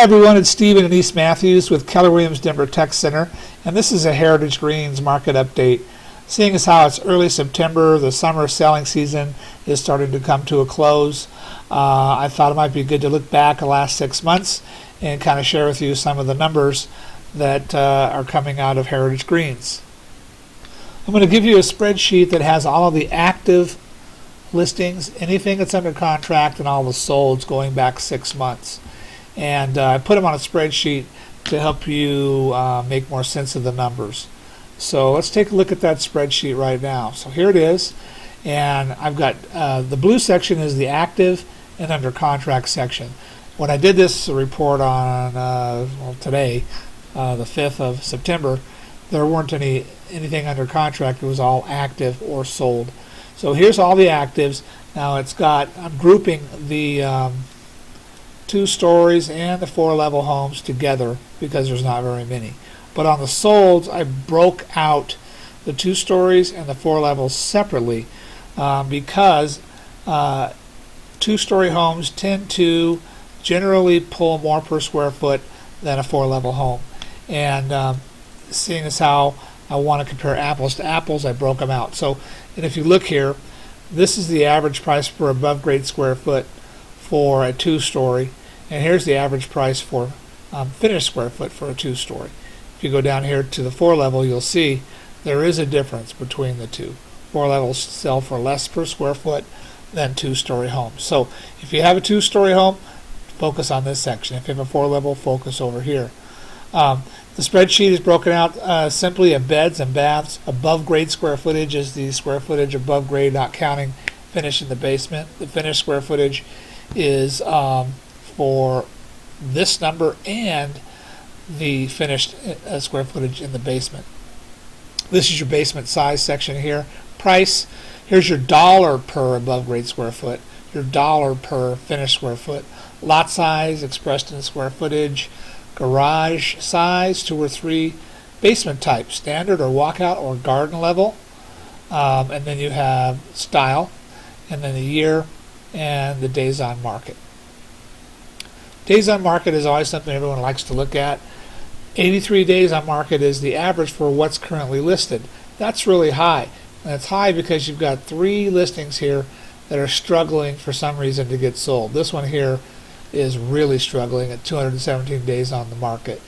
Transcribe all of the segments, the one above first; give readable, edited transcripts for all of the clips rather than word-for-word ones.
Hi everyone, it's Stephen in East Matthews with Keller Williams Denver Tech Center, and this is a Heritage Greens market update. Seeing as how it's early September, the summer selling season is starting to come to a close, I thought it might be good to look back the last 6 months and kind of share with you some of the numbers that are coming out of Heritage Greens. I'm going to give you a spreadsheet that has all of the active listings, anything that's under contract, and all the solds going back 6 months. And I put them on a spreadsheet to help you make more sense of the numbers. So let's take a look at that spreadsheet right now. So here it is, and I've got the blue section is the active and under contract section. When I did this report on today, the 5th of September, there weren't anything under contract. It was all active or sold. So here's all the actives. Now I'm grouping the 2 stories and the 4-level homes together because there's not very many. But on the solds, I broke out the 2 stories and the 4 levels separately because 2-story homes tend to generally pull more per square foot than a 4-level home. And seeing as how I want to compare apples to apples, I broke them out. So, and if you look here, this is the average price per above grade square foot for a 2-story. And here's the average price for finished square foot for a 2-story. If you go down here to the 4-level, you'll see there is a difference between the two. 4 levels sell for less per square foot than 2-story homes. So if you have a 2-story home, focus on this section. If you have a 4-level, focus over here. The spreadsheet is broken out simply of beds and baths. Above grade square footage is the square footage above grade, not counting finish in the basement. The finished square footage is for this number and the finished square footage in the basement. This is your basement size section here. Price, here's your dollar per above grade square foot, your dollar per finished square foot. Lot size expressed in square footage. Garage size, 2 or 3. Basement type, standard or walkout or garden level. And then you have style, and then the year and the days on market. Days on market is always something everyone likes to look at. 83 days on market is the average for what's currently listed. That's really high. And it's high because you've got 3 listings here that are struggling for some reason to get sold. This one here is really struggling at 217 days on the market.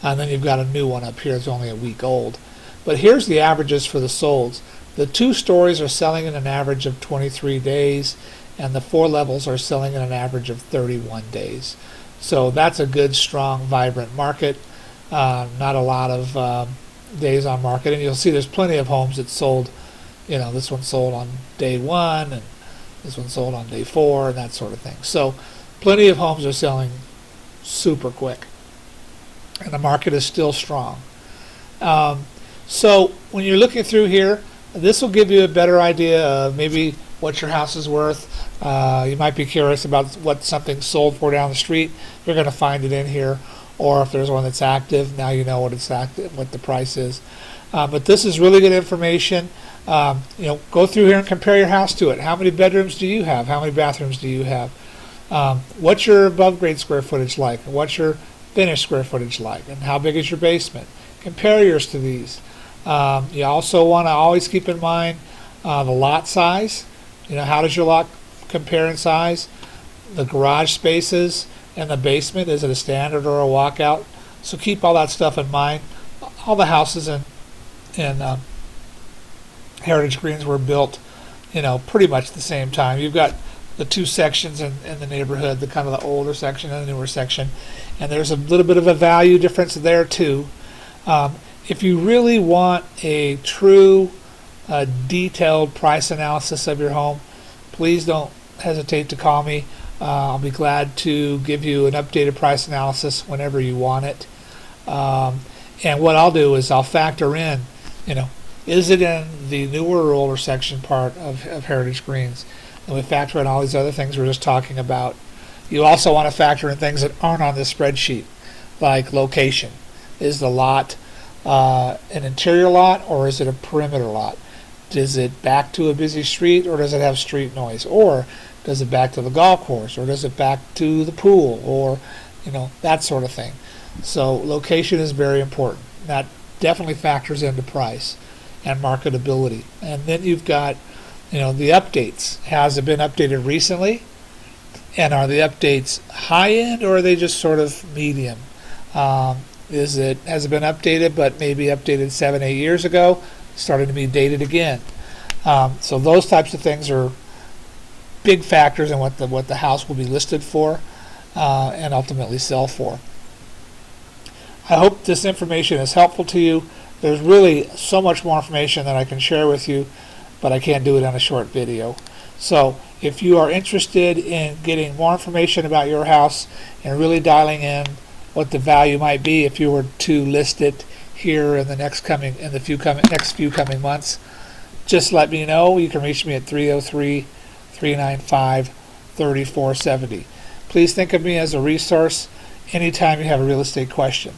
And then you've got a new one up here that's only a week old. But here's the averages for the solds. The 2 stories are selling in an average of 23 days, and the 4 levels are selling in an average of 31 days. So that's a good, strong, vibrant market. Not a lot of days on market, and you'll see there's plenty of homes that sold. You know, this one sold on day 1, and this one sold on day 4, and that sort of thing. So plenty of homes are selling super quick, and the market is still strong. So when you're looking through here, this will give you a better idea of maybe what your house is worth. You might be curious about what something sold for down the street. You're going to find it in here. Or if there's one that's active, now you know what it's active, what the price is. But this is really good information. Go through here and compare your house to it. How many bedrooms do you have? How many bathrooms do you have? What's your above grade square footage like? What's your finished square footage like? And how big is your basement? Compare yours to these. You also want to always keep in mind the lot size. How does your lot compare in size? The garage spaces and the basement, is it a standard or a walkout? So keep all that stuff in mind. All the houses in Heritage Greens were built, pretty much the same time. You've got the 2 sections in the neighborhood, the kind of the older section and the newer section, and there's a little bit of a value difference there too. If you really want a true detailed price analysis of your home, please don't hesitate to call me. I'll be glad to give you an updated price analysis whenever you want it. And what I'll do is I'll factor in, is it in the newer or older section part of Heritage Greens? And we factor in all these other things we're just talking about. You also want to factor in things that aren't on this spreadsheet, like location. Is the lot an interior lot, or is it a perimeter lot? Is it back to a busy street, or does it have street noise? Or does it back to the golf course, or does it back to the pool, or that sort of thing. So location is very important. That definitely factors into price and marketability. And then you've got, the updates. Has it been updated recently? And are the updates high end, or are they just sort of medium? Has it been updated, but maybe updated 7-8 years ago, starting to be dated again? So those types of things are big factors in what the house will be listed for and ultimately sell for. I hope this information is helpful to you. There's really so much more information that I can share with you, but I can't do it on a short video. So if you are interested in getting more information about your house and really dialing in what the value might be if you were to list it here in the next few coming months, just let me know. You can reach me at 303-395-3470. Please think of me as a resource anytime you have a real estate question.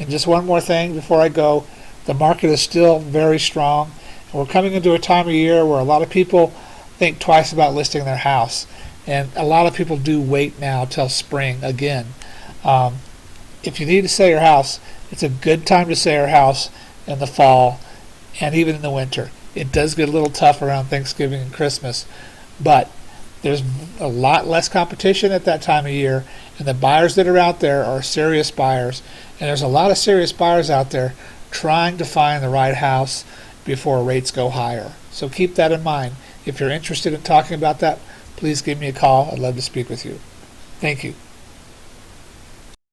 And just one more thing before I go, the market is still very strong. And we're coming into a time of year where a lot of people think twice about listing their house. And a lot of people do wait now till spring again. If you need to sell your house, it's a good time to sell your house in the fall and even in the winter. It does get a little tough around Thanksgiving and Christmas, but there's a lot less competition at that time of year, and the buyers that are out there are serious buyers, and there's a lot of serious buyers out there trying to find the right house before rates go higher. So keep that in mind. If you're interested in talking about that, please give me a call. I'd love to speak with you. Thank you.